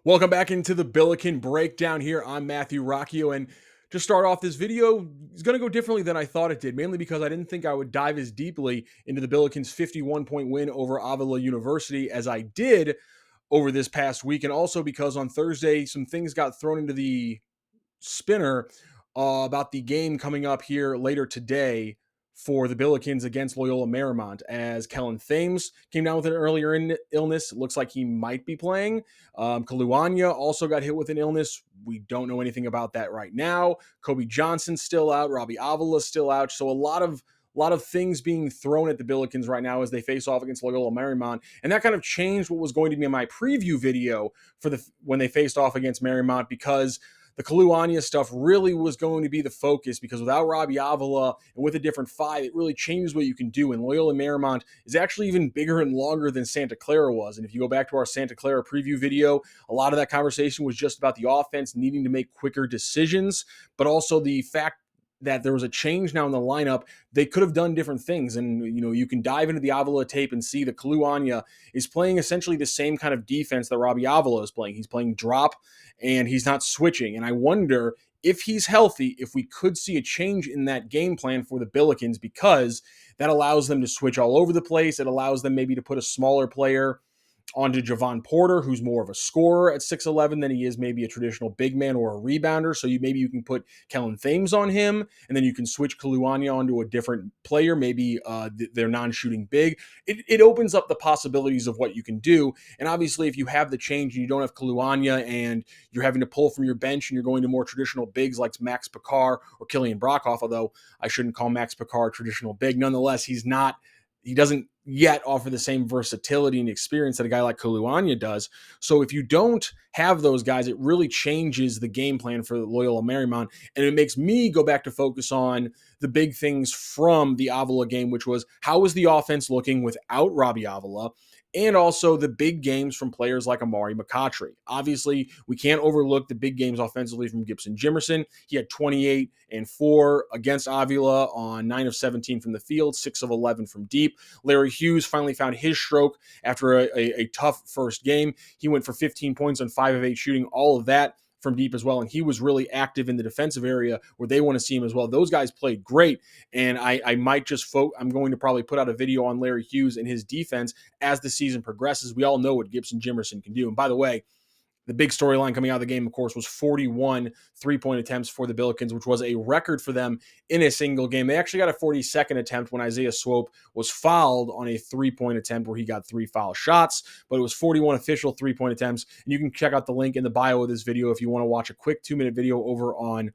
Welcome back into the Billiken breakdown here. I'm Matthew Rocchio, and to start off this video, it's going to go differently than I thought it did, mainly because I didn't think I would dive as deeply into the Billikens' 51-point win over Avila University as I did over this past week, and also because on Thursday, some things got thrown into the spinner about the game coming up here later today for the Billikens against Loyola-Marymount, as Kellen Thames came down with an earlier illness. It looks like he might be playing. Kalu Anya also got hit with an illness. We don't know anything about that right now. Kobe Johnson's still out. Robbie Avila's still out. So a lot of things being thrown at the Billikens right now as they face off against Loyola-Marymount. And that kind of changed what was going to be in my preview video for when they faced off against Marymount, because the Kalu Anya stuff really was going to be the focus, because without Robbie Avila and with a different five, it really changes what you can do. And Loyola-Marymount is actually even bigger and longer than Santa Clara was. And if you go back to our Santa Clara preview video, a lot of that conversation was just about the offense needing to make quicker decisions, but also the fact that there was a change now in the lineup. They could have done different things. And, you can dive into the Avila tape and see that Kalu Anya is playing essentially the same kind of defense that Robbie Avila is playing. He's playing drop and he's not switching. And I wonder if he's healthy, if we could see a change in that game plan for the Billikens, because that allows them to switch all over the place. It allows them maybe to put a smaller player onto Javon Porter, who's more of a scorer at 6'11" than he is maybe a traditional big man or a rebounder. So maybe you can put Kellen Thames on him, and then you can switch Kalu Anya onto a different player, maybe they're non-shooting big. It opens up the possibilities of what you can do. And obviously, if you have the change and you don't have Kalu Anya and you're having to pull from your bench and you're going to more traditional bigs like Max Picard or Killian Brockhoff, although I shouldn't call Max Picard a traditional big. Nonetheless, he doesn't yet offer the same versatility and experience that a guy like Kalu Anya does. So if you don't have those guys, it really changes the game plan for Loyola-Marymount, and it makes me go back to focus on the big things from the Avila game, which was, how was the offense looking without Robbie Avila? And also the big games from players like Amari McCottry. Obviously, we can't overlook the big games offensively from Gibson Jimerson. He had 28 and 4 against Avila on 9 of 17 from the field, 6 of 11 from deep. Larry Hughes finally found his stroke after a tough first game. He went for 15 points on 5 of 8 shooting, all of that from deep as well. And he was really active in the defensive area where they want to see him as well. Those guys played great. And I might just I'm going to probably put out a video on Larry Hughes and his defense as the season progresses. We all know what Gibson Jimerson can do. And by the way, the big storyline coming out of the game, of course, was 41 three-point attempts for the Billikens, which was a record for them in a single game. They actually got a 42nd attempt when Isaiah Swope was fouled on a three-point attempt where he got 3 foul shots, but it was 41 official three-point attempts. And you can check out the link in the bio of this video if you want to watch a quick 2-minute video over on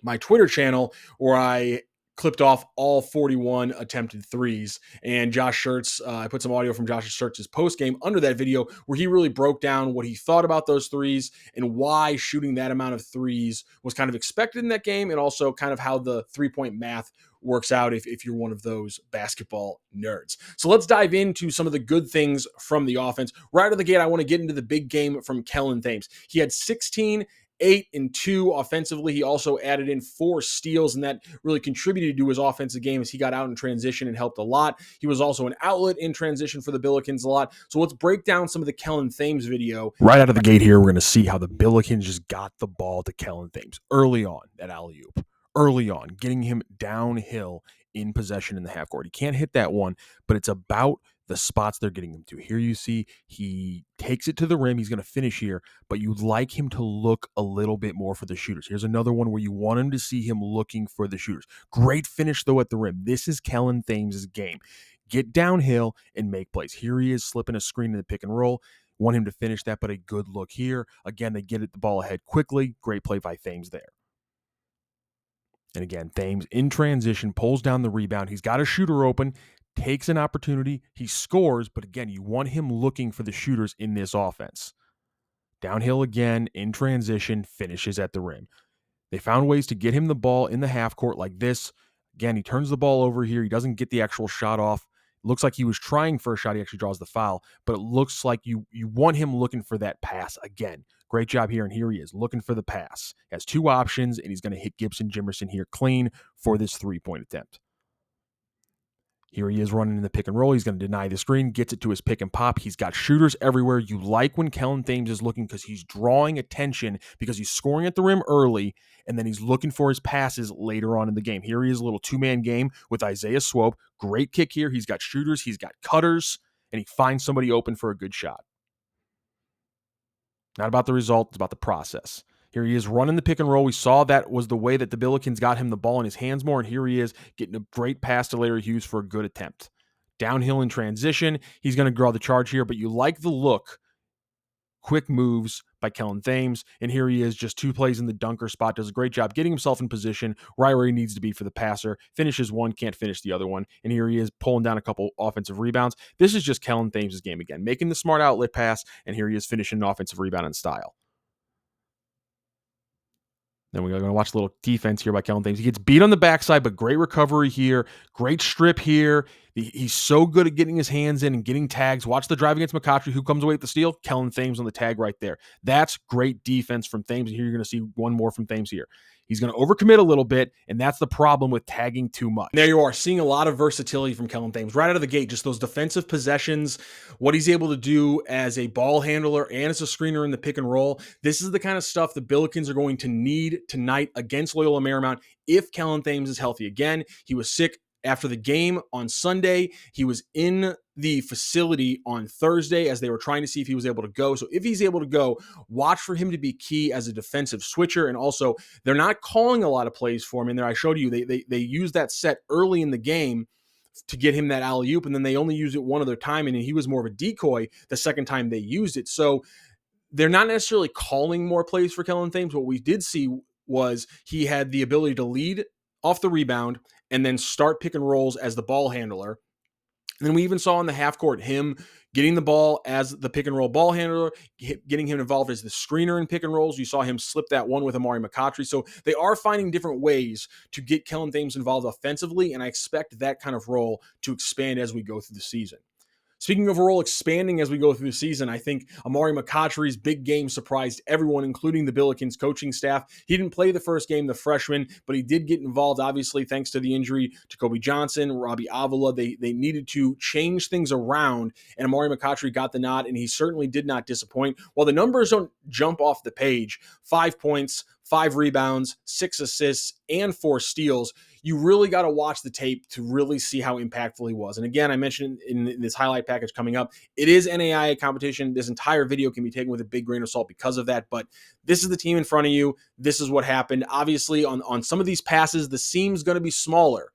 my Twitter channel where I clipped off all 41 attempted threes. And Josh Schertz, I put some audio from Josh Schertz's postgame under that video where he really broke down what he thought about those threes and why shooting that amount of threes was kind of expected in that game, and also kind of how the three-point math works out if you're one of those basketball nerds. So let's dive into some of the good things from the offense. Right out of the gate, I want to get into the big game from Kellen Thames. He had 16, 8 and 2 offensively. He also added in 4 steals, and that really contributed to his offensive game as he got out in transition and helped a lot. He was also an outlet in transition for the Billikens a lot. So let's break down some of the Kellen Thames video. Right out of the gate here, we're going to see how the Billikens just got the ball to Kellen Thames early on at alley-oop. Early on, getting him downhill in possession in the half court. He can't hit that one, but it's about the spots they're getting him to. Here you see he takes it to the rim. He's going to finish here, but you'd like him to look a little bit more for the shooters. Here's another one where you want him to see him looking for the shooters. Great finish, though, at the rim. This is Kellen Thames' game. Get downhill and make plays. Here he is slipping a screen in the pick and roll. Want him to finish that, but a good look here. Again, they get the ball ahead quickly. Great play by Thames there. And again, Thames in transition, pulls down the rebound. He's got a shooter open, takes an opportunity, he scores, but again, you want him looking for the shooters in this offense. Downhill again, in transition, finishes at the rim. They found ways to get him the ball in the half court like this. Again, he turns the ball over here. He doesn't get the actual shot off. Looks like he was trying for a shot. He actually draws the foul, but it looks like you want him looking for that pass again. Great job here, and here he is looking for the pass. He has 2 options, and he's going to hit Gibson Jimerson here clean for this 3-point attempt. Here he is running in the pick and roll. He's going to deny the screen, gets it to his pick and pop. He's got shooters everywhere. You like when Kellen Thames is looking because he's drawing attention because he's scoring at the rim early, and then he's looking for his passes later on in the game. Here he is, a little two-man game with Isaiah Swope. Great kick here. He's got shooters. He's got cutters, and he finds somebody open for a good shot. Not about the result. It's about the process. Here he is running the pick and roll. We saw that was the way that the Billikens got him the ball in his hands more, and here he is getting a great pass to Larry Hughes for a good attempt. Downhill in transition. He's going to draw the charge here, but you like the look. Quick moves by Kellen Thames, and here he is, just 2 plays in the dunker spot. Does a great job getting himself in position right where he needs to be for the passer. Finishes one, can't finish the other one, and here he is pulling down a couple offensive rebounds. This is just Kellen Thames' game again, making the smart outlet pass, and here he is finishing an offensive rebound in style. Then we're going to watch a little defense here by Kellen Thames. He gets beat on the backside, but great recovery here. Great strip here. He's so good at getting his hands in and getting tags. Watch the drive against McCottry. Who comes away with the steal? Kellen Thames on the tag right there. That's great defense from Thames. And here you're going to see one more from Thames here. He's going to overcommit a little bit, and that's the problem with tagging too much. There you are, seeing a lot of versatility from Kellen Thames right out of the gate. Just those defensive possessions, what he's able to do as a ball handler and as a screener in the pick and roll. This is the kind of stuff the Billikens are going to need tonight against Loyola-Marymount if Kellen Thames is healthy. Again, he was sick after the game on Sunday. He was in the facility on Thursday as they were trying to see if he was able to go. So if he's able to go, watch for him to be key as a defensive switcher. And also, they're not calling a lot of plays for him in there. I showed you, they used that set early in the game to get him that alley-oop, and then they only used it one other time, and he was more of a decoy the second time they used it. So they're not necessarily calling more plays for Kellen Thames. What we did see was he had the ability to lead off the rebound and then start pick and rolls as the ball handler. And then we even saw in the half court him getting the ball as the pick and roll ball handler, getting him involved as the screener in pick and rolls. You saw him slip that one with Amari McCottry. So they are finding different ways to get Kellen Thames involved offensively, and I expect that kind of role to expand as we go through the season. Speaking of a role expanding as we go through the season, I think Amari McCottry's big game surprised everyone, including the Billikens coaching staff. He didn't play the first game, the freshman, but he did get involved, obviously, thanks to the injury to Kobe Johnson, Robbie Avila. They needed to change things around, and Amari McCottry got the nod, and he certainly did not disappoint. While the numbers don't jump off the page, 5 points, 5 rebounds, 6 assists, and 4 steals, you really got to watch the tape to really see how impactful he was. And again, I mentioned in this highlight package coming up, it is NAIA competition. This entire video can be taken with a big grain of salt because of that, but this is the team in front of you. This is what happened. Obviously, on some of these passes, the seam's going to be smaller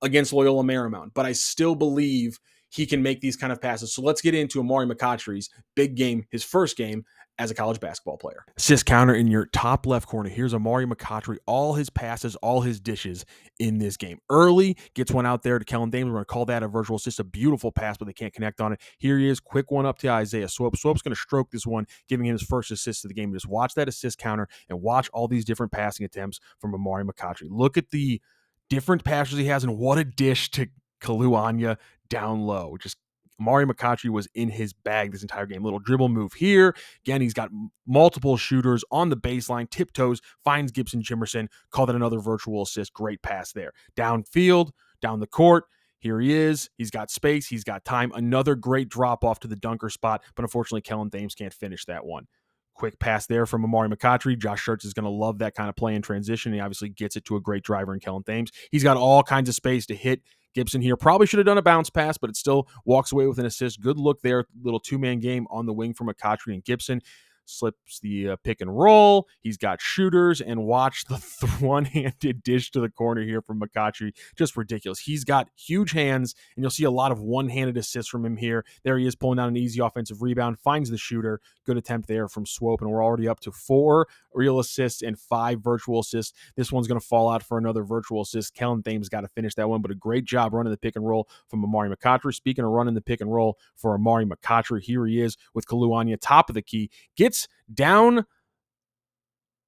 against Loyola-Marymount, but I still believe he can make these kind of passes. So let's get into Amari McCottry's big game, his first game as a college basketball player. Assist counter in your top left corner. Here's Amari McCottry, all his passes, all his dishes in this game. Early, gets one out there to Kellen Thames. We're going to call that a virtual assist, a beautiful pass, but they can't connect on it. Here he is, quick one up to Isaiah Swope. Swope's going to stroke this one, giving him his first assist of the game. Just watch that assist counter and watch all these different passing attempts from Amari McCottry. Look at the different passes he has, and what a dish to Kalu Anya down low. Just Amari McCottry was in his bag this entire game. Little dribble move here. Again, he's got multiple shooters on the baseline, tiptoes, finds Gibson Jimerson. Call that another virtual assist. Great pass there. Downfield, down the court. Here he is. He's got space. He's got time. Another great drop off to the dunker spot, but unfortunately, Kellen Thames can't finish that one. Quick pass there from Amari McCottry. Josh Schertz is going to love that kind of play in transition. He obviously gets it to a great driver in Kellen Thames. He's got all kinds of space to hit Gibson here. Probably should have done a bounce pass, but it still walks away with an assist. Good look there. Little two-man game on the wing from McCottry and Gibson. Slips the pick and roll. He's got shooters, and watch the one-handed dish to the corner here from McCottry. Just ridiculous. He's got huge hands, and you'll see a lot of one-handed assists from him here. There he is pulling down an easy offensive rebound, finds the shooter. Good attempt there from Swope, and we're already up to 4 real assists and 5 virtual assists. This one's going to fall out for another virtual assist. Kellen Thames got to finish that one, but a great job running the pick and roll from Amari McCottry. Speaking of running the pick and roll for Amari McCottry, here he is with Kalu Anya, top of the key. Gets down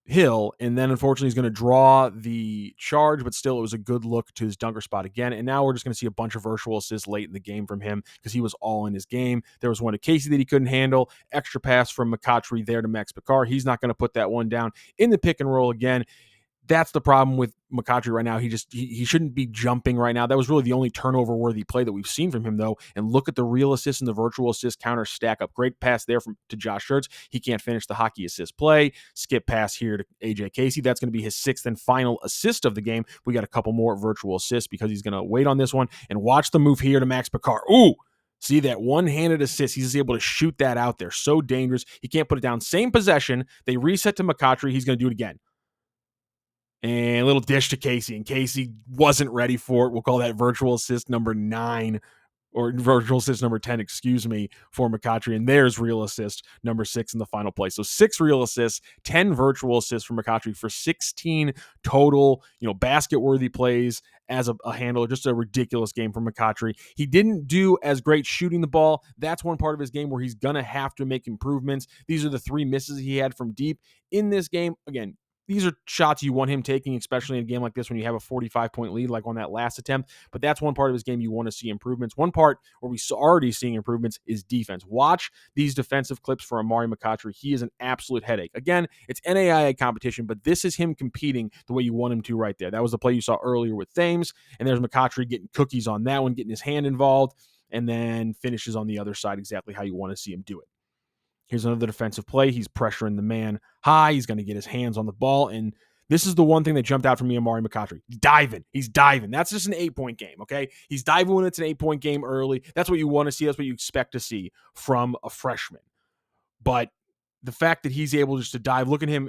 hill, and then unfortunately he's going to draw the charge, but still it was a good look to his dunker spot again. And now we're just going to see a bunch of virtual assists late in the game from him because he was all in his game. There was one to Casey that he couldn't handle. Extra pass from McCottry there to Max Picard. He's not going to put that one down in the pick and roll again. That's the problem with McCottry right now. He shouldn't be jumping right now. That was really the only turnover-worthy play that we've seen from him, though. And look at the real assist and the virtual assist counter stack up. Great pass there to Josh Schertz. He can't finish the hockey assist play. Skip pass here to AJ Casey. That's going to be his 6th and final assist of the game. We got a couple more virtual assists because he's going to wait on this one. And watch the move here to Max Picard. Ooh! See that one-handed assist. He's able to shoot that out there. So dangerous. He can't put it down. Same possession. They reset to McCottry. He's going to do it again. And a little dish to Casey, and Casey wasn't ready for it. We'll call that virtual assist number 9, or virtual assist number 10, excuse me, for McCottry. And there's real assist number 6 in the final play. So 6 real assists, 10 virtual assists for McCottry for 16 total, basket-worthy plays as a handler. Just a ridiculous game from McCottry. He didn't do as great shooting the ball. That's one part of his game where he's going to have to make improvements. These are the 3 misses he had from deep in this game. Again, these are shots you want him taking, especially in a game like this when you have a 45-point lead like on that last attempt. But that's one part of his game you want to see improvements. One part where we're already seeing improvements is defense. Watch these defensive clips for Amari McCottry. He is an absolute headache. Again, it's NAIA competition, but this is him competing the way you want him to right there. That was the play you saw earlier with Thames, and there's McCottry getting cookies on that one, getting his hand involved, and then finishes on the other side exactly how you want to see him do it. Here's another defensive play. He's pressuring the man high. He's going to get his hands on the ball. And this is the one thing that jumped out for me, Amari McCottry. He's diving. That's just an 8-point game, okay? He's diving when it's an 8-point game early. That's what you want to see. That's what you expect to see from a freshman. But the fact that he's able just to dive, look at him,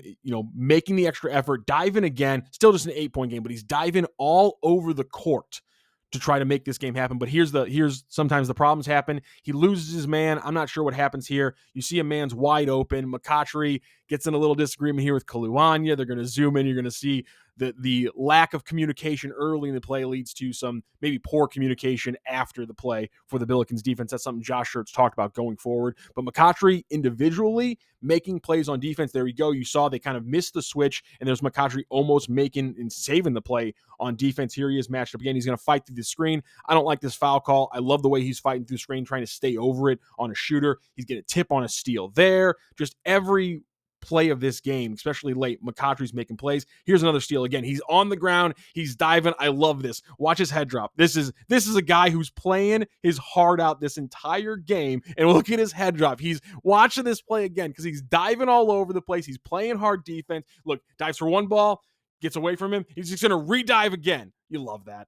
making the extra effort, diving again, still just an 8-point game, but he's diving all over the court to try to make this game happen. But here's sometimes the problems happen. He loses his man. I'm not sure what happens here. You see a man's wide open. McCottry gets in a little disagreement here with Kalu Anya. They're going to zoom in. You're going to see the lack of communication early in the play leads to some maybe poor communication after the play for the Billikens defense. That's something Josh Schertz talked about going forward. But McCottry individually making plays on defense. There we go. You saw they kind of missed the switch, and there's McCottry almost making and saving the play on defense. Here he is matched up again. He's going to fight through the screen. I don't like this foul call. I love the way he's fighting through the screen, trying to stay over it on a shooter. He's getting a tip on a steal there. Just every play of this game, especially late, McCottry's making plays. Here's another steal again. He's on the ground. He's diving. I love this. Watch his head drop. This is a guy who's playing his heart out this entire game, and look at his head drop. He's watching this play again because he's diving all over the place. He's playing hard defense. Look, dives for one ball, gets away from him. He's just going to re-dive again. You love that.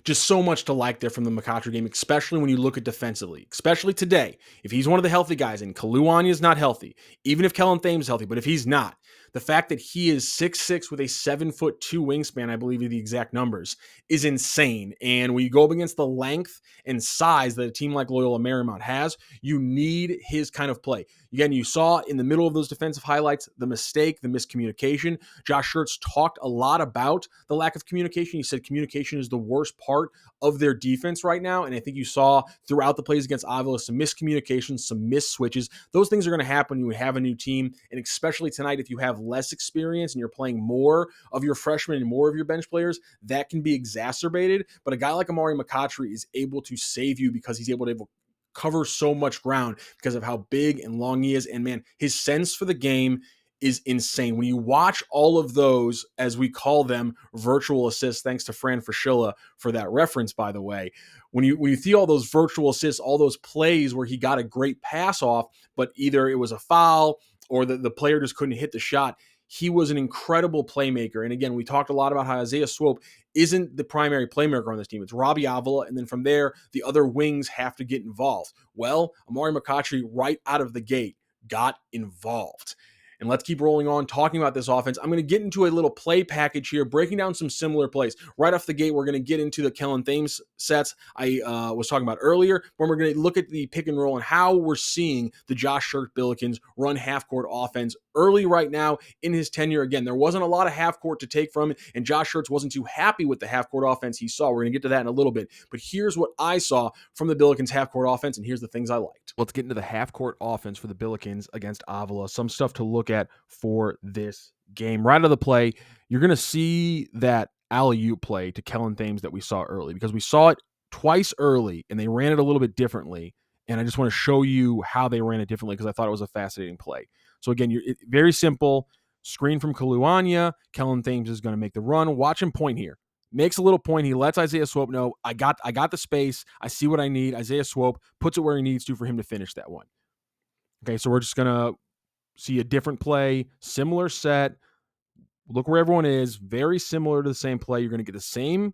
Just so much to like there from the McCottry game, especially when you look at defensively, especially today. If he's one of the healthy guys, and Kalu Anya is not healthy, even if Kellen Thames is healthy, but if he's not, the fact that he is 6'6" with a 7'2" wingspan, I believe are the exact numbers, is insane. And when you go up against the length and size that a team like Loyola-Marymount has, you need his kind of play. Again, you saw in the middle of those defensive highlights, the mistake, the miscommunication. Josh Schertz talked a lot about the lack of communication. He said communication is the worst part of their defense right now. And I think you saw throughout the plays against Avila some miscommunications, some missed switches. Those things are going to happen when you have a new team. And especially tonight, if you have less experience and you're playing more of your freshmen and more of your bench players, that can be exacerbated. But a guy like Amari McCottry is able to save you because he's able to cover so much ground because of how big and long he is. And man, his sense for the game is insane. When you watch all of those, as we call them, virtual assists, thanks to Fran Fraschilla for that reference, by the way, when you see all those virtual assists, all those plays where he got a great pass off, but either it was a foul or the player just couldn't hit the shot, he was an incredible playmaker. And again, we talked a lot about how Isaiah Swope isn't the primary playmaker on this team. It's Robbie Avila, and then from there, the other wings have to get involved. Well, Amari McCottry, right out of the gate, got involved. And let's keep rolling on talking about this offense. I'm going to get into a little play package here, breaking down some similar plays. Right off the gate, we're going to get into the Kellen Thames sets I was talking about earlier, when we're going to look at the pick and roll and how we're seeing the Josh Schertz Billikens run half-court offense early right now in his tenure. Again, there wasn't a lot of half-court to take from it, and Josh Schertz wasn't too happy with the half-court offense he saw. We're going to get to that in a little bit. But here's what I saw from the Billikens half-court offense, and here's the things I liked. Let's get into the half-court offense for the Billikens against Avila. Some stuff to look at for this game. Right out of the play, you're going to see that alley-oop play to Kellen Thames that we saw early, because we saw it twice early, and they ran it a little bit differently. And I just want to show you how they ran it differently because I thought it was a fascinating play. So again, very simple. Screen from Kalu Anya. Kellen Thames is going to make the run. Watch him point here. Makes a little point. He lets Isaiah Swope know, I got the space. I see what I need. Isaiah Swope puts it where he needs to for him to finish that one. Okay, so we're just going to see a different play, similar set. Look where everyone is. Very similar to the same play. You're going to get the same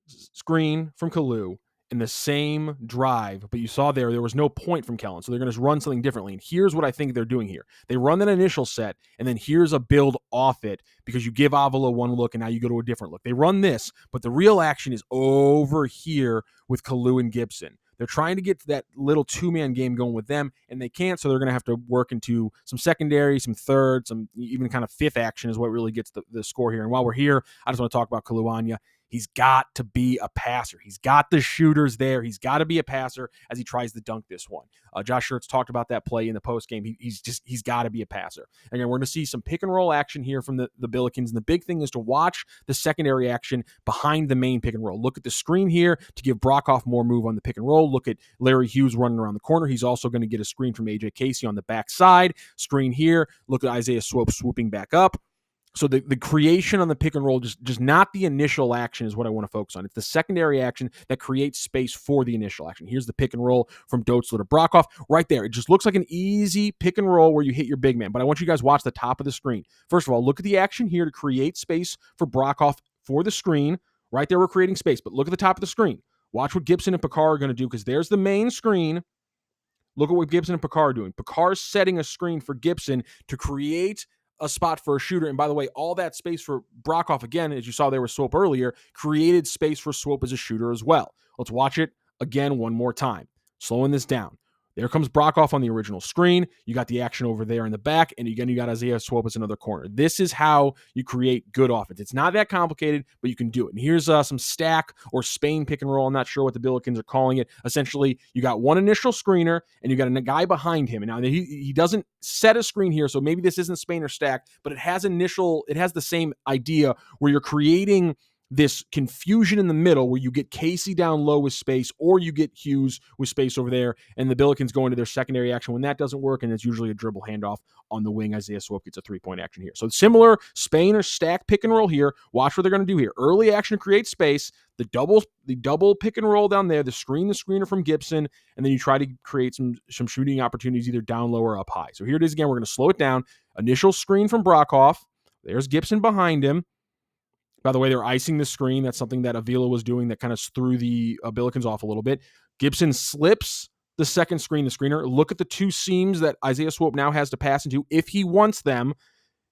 screen from Kalu in the same drive, but you saw there was no point from Kellen, so they're going to run something differently. And here's what I think they're doing here. They run that initial set, and then here's a build off it because you give Avila one look, and now you go to a different look. They run this, but the real action is over here with Kalu and Gibson. They're trying to get to that little two-man game going with them, and they can't, so they're going to have to work into some secondary, some third, some even kind of fifth action is what really gets the score here. And while we're here, I just want to talk about Kalu Anya. He's got to be a passer. He's got the shooters there. He's got to be a passer as he tries to dunk this one. Josh Schertz talked about that play in the postgame. He's got to be a passer. Again, we're going to see some pick and roll action here from the Billikens. And the big thing is to watch the secondary action behind the main pick and roll. Look at the screen here to give Brockhoff more move on the pick and roll. Look at Larry Hughes running around the corner. He's also going to get a screen from AJ Casey on the backside. Screen here. Look at Isaiah Swope swooping back up. So the creation on the pick and roll, just not the initial action is what I want to focus on. It's the secondary action that creates space for the initial action. Here's the pick and roll from Dotzler to Brockhoff right there. It just looks like an easy pick and roll where you hit your big man. But I want you guys to watch the top of the screen. First of all, look at the action here to create space for Brockhoff for the screen. Right there, we're creating space. But look at the top of the screen. Watch what Gibson and Picard are going to do because there's the main screen. Look at what Gibson and Picard are doing. Picard's setting a screen for Gibson to create a spot for a shooter. And by the way, all that space for Brockhoff, again, as you saw there with Swope earlier, created space for Swope as a shooter as well. Let's watch it again one more time. Slowing this down. There comes Brockhoff on the original screen. You got the action over there in the back, and again, you got Isaiah Swope as another corner. This is how you create good offense. It's not that complicated, but you can do it. And here's some stack or Spain pick and roll. I'm not sure what the Billikens are calling it. Essentially, you got one initial screener, and you got a guy behind him. And now he doesn't set a screen here, so maybe this isn't Spain or stack, but it has the same idea where you're creating this confusion in the middle where you get Casey down low with space or you get Hughes with space over there, and the Billikens go into their secondary action when that doesn't work, and it's usually a dribble handoff on the wing. Isaiah Swope gets a three-point action here. So similar Spain or stack pick and roll here. Watch what they're going to do here. Early action to create space, the double pick and roll down there, the screener from Gibson, and then you try to create some shooting opportunities either down low or up high. So here it is again. We're going to slow it down. Initial screen from Brockhoff. There's Gibson behind him. By the way, they're icing the screen. That's something that Avila was doing that kind of threw the Billikens off a little bit. Gibson slips the second screen, the screener. Look at the two seams that Isaiah Swope now has to pass into if he wants them.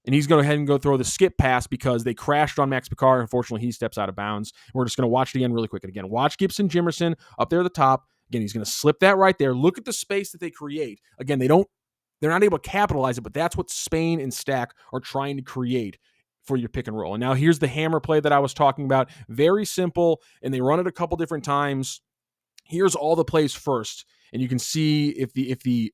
And he's going to go ahead and go throw the skip pass because they crashed on Max Picard. Unfortunately, he steps out of bounds. We're just going to watch it again really quick. And again, watch Gibson Jimerson up there at the top. Again, he's going to slip that right there. Look at the space that they create. Again, they're not able to capitalize it, but that's what Spain and Stack are trying to create for your pick and roll. And now here's the hammer play that I was talking about. Very simple, and they run it a couple different times. Here's all the plays first, and you can see if the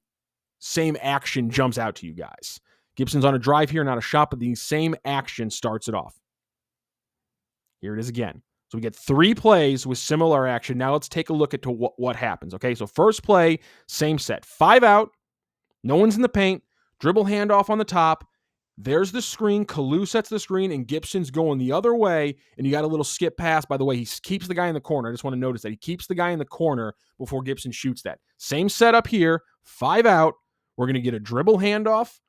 same action jumps out to you guys. Gibson's on a drive here, not a shot, but the same action starts it off. Here it is again. So we get 3 plays with similar action. Now let's take a look at what happens. Okay, so first play, same set. 5 out, no one's in the paint, dribble handoff on the top. There's the screen. Kalu sets the screen, and Gibson's going the other way, and you got a little skip pass. By the way, he keeps the guy in the corner. I just want to notice that. He keeps the guy in the corner before Gibson shoots that. Same setup here. 5 out. We're going to get a dribble handoff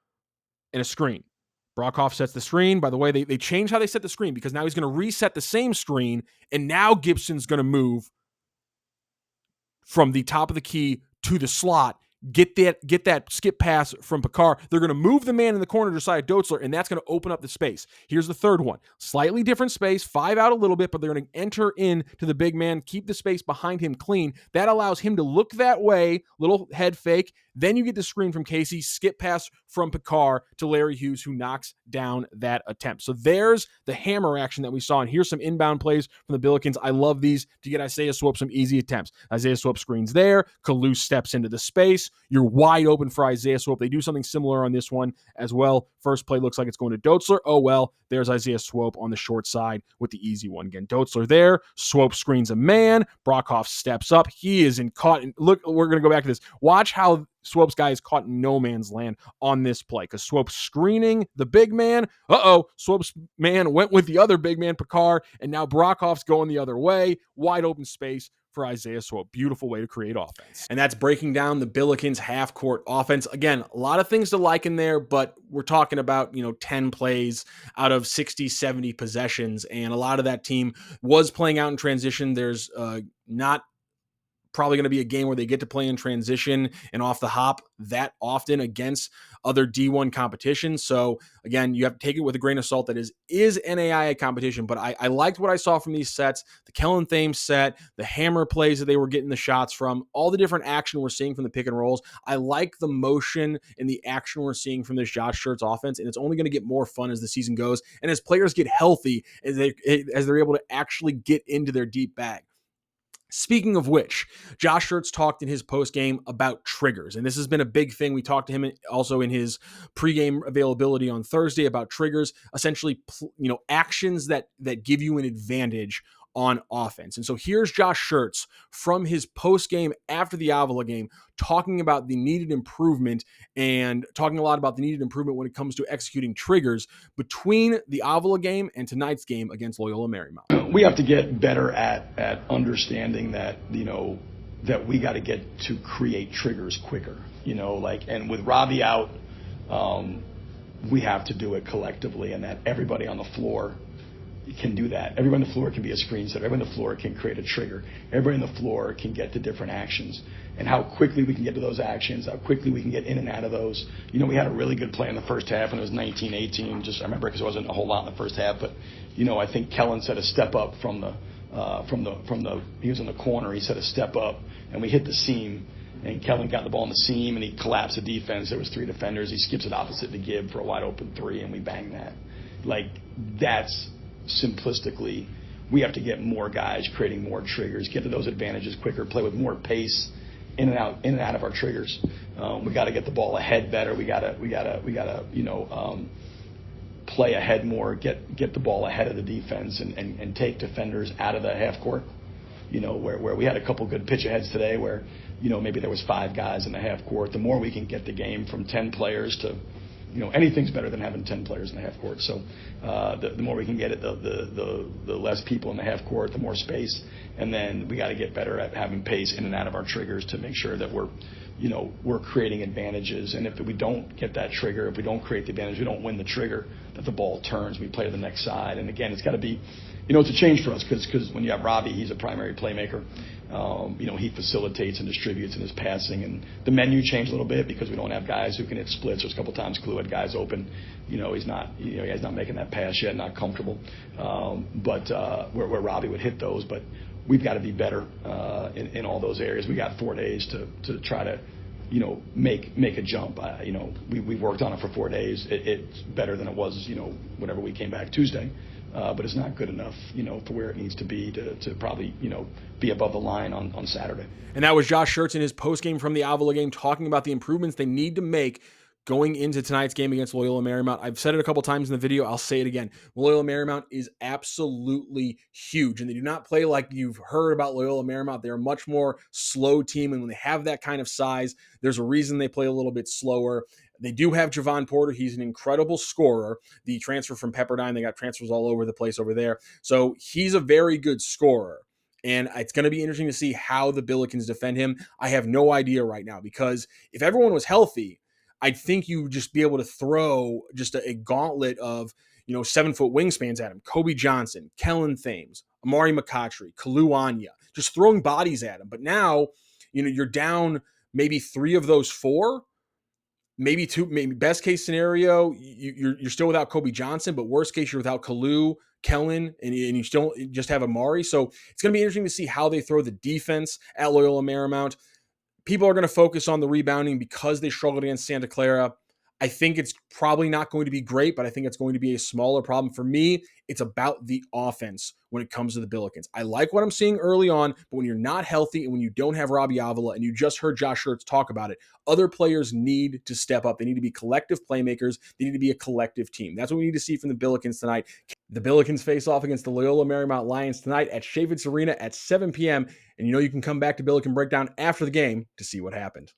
and a screen. Brockhoff sets the screen. By the way, they changed how they set the screen because now he's going to reset the same screen, and now Gibson's going to move from the top of the key to the slot. Get that skip pass from Picard. They're going to move the man in the corner to Josiah Dotzler, and that's going to open up the space. Here's the third one. Slightly different space, 5 out a little bit, but they're going to enter in to the big man, keep the space behind him clean. That allows him to look that way, little head fake. Then you get the screen from Casey, skip pass from Picard to Larry Hughes, who knocks down that attempt. So there's the hammer action that we saw, and here's some inbound plays from the Billikens. I love these to get Isaiah Swope some easy attempts. Isaiah Swope screens there. Kalu steps into the space. You're wide open for Isaiah Swope. They do something similar on this one as well. First play looks like it's going to Doetzler. Oh, well, there's Isaiah Swope on the short side with the easy one. Again, Doetzler there. Swope screens a man. Brockhoff steps up. He is caught. Look, we're going to go back to this. Watch how Swope's guy is caught in no man's land on this play because Swope's screening the big man. Swope's man went with the other big man, Picard, and now Brockhoff's going the other way. Wide open space for Isaiah Swope. Beautiful way to create offense. And that's breaking down the Billikens half-court offense. Again, a lot of things to like in there, but we're talking about, 10 plays out of 60, 70 possessions, and a lot of that team was playing out in transition. There's not probably going to be a game where they get to play in transition and off the hop that often against other D1 competition. So again, you have to take it with a grain of salt. That is NAIA competition, but I liked what I saw from these sets, the Kellen Thames set, the hammer plays that they were getting the shots from, all the different action we're seeing from the pick and rolls. I like the motion and the action we're seeing from this Josh Schertz offense, and it's only going to get more fun as the season goes and as players get healthy, as they're able to actually get into their deep bag. Speaking of which, Josh Schertz talked in his postgame about triggers, and this has been a big thing. We talked to him also in his pregame availability on Thursday about triggers, essentially, actions that give you an advantage on offense. And so here's Josh Schertz from his postgame after the Avila game, talking about the needed improvement and talking a lot about the needed improvement when it comes to executing triggers between the Avila game and tonight's game against Loyola-Marymount. We have to get better at understanding that, that we got to get to create triggers quicker, and with Robbie out, we have to do it collectively, and that everybody on the floor can do that. Everybody on the floor can be a screen setter. Everybody on the floor can create a trigger. Everybody on the floor can get to different actions. And how quickly we can get to those actions, how quickly we can get in and out of those. We had a really good play in the first half, and it was 19-18. I remember because it wasn't a whole lot in the first half, but I think Kellen set a step up from the he was in the corner. He set a step up, and we hit the seam. And Kellen got the ball in the seam, and he collapsed the defense. There was 3 defenders. He skips it opposite to Gibb for a wide open 3, and we bang that. That's simplistically, we have to get more guys creating more triggers, get to those advantages quicker, play with more pace in and out of our triggers. We got to get the ball ahead better. We got to play ahead more, get the ball ahead of the defense and take defenders out of the half court. Where we had a couple good pitch aheads today where, maybe there was 5 guys in the half court. The more we can get the game from 10 players to, anything's better than having 10 players in the half court. So the more we can get it, the less people in the half court, the more space. And then we got to get better at having pace in and out of our triggers to make sure that we're creating advantages. And if we don't get that trigger, if we don't create the advantage, we don't win the trigger, that the ball turns, we play to the next side. And again, it's got to be, it's a change for us because when you have Robbie, he's a primary playmaker. He facilitates and distributes in his passing, and the menu changed a little bit because we don't have guys who can hit splits. There's a couple times Kalu had guys open. He's not making that pass yet, not comfortable. But where Robbie would hit those, but we've got to be better in all those areas. We got 4 days to try to make a jump. We've worked on it for 4 days. It's better than it was whenever we came back Tuesday. But it's not good enough, for where it needs to be to probably, be above the line on Saturday. And that was Josh Schertz in his postgame from the Avila game talking about the improvements they need to make going into tonight's game against Loyola-Marymount. I've said it a couple times in the video. I'll say it again. Loyola-Marymount is absolutely huge, and they do not play like you've heard about Loyola-Marymount. They're a much more slow team, and when they have that kind of size, there's a reason they play a little bit slower. They do have Javon Porter. He's an incredible scorer. The transfer from Pepperdine, they got transfers all over the place over there. So he's a very good scorer. And it's going to be interesting to see how the Billikens defend him. I have no idea right now because if everyone was healthy, I'd think you'd just be able to throw just a gauntlet of 7-foot wingspans at him. Kobe Johnson, Kellen Thames, Amari McCottry, Kalu Anya, just throwing bodies at him. But now, you're down maybe 3 of those 4. Maybe 2, maybe best case scenario, you're still without Kobe Johnson, but worst case, you're without Kalu, Kellen, and you still just have Amari. So it's going to be interesting to see how they throw the defense at Loyola-Marymount. People are going to focus on the rebounding because they struggled against Santa Clara. I think it's probably not going to be great, but I think it's going to be a smaller problem. For me, It's about the offense when it comes to the Billikens. I like what I'm seeing early on, but when you're not healthy and when you don't have Robbie Avila, and you just heard Josh Schertz talk about it, other players need to step up. They need to be collective playmakers. They need to be a collective team. That's what we need to see from the Billikens tonight. The Billikens face off against the Loyola-Marymount Lions tonight at Schertz Arena at 7 p.m. And you can come back to Billiken Breakdown after the game to see what happened.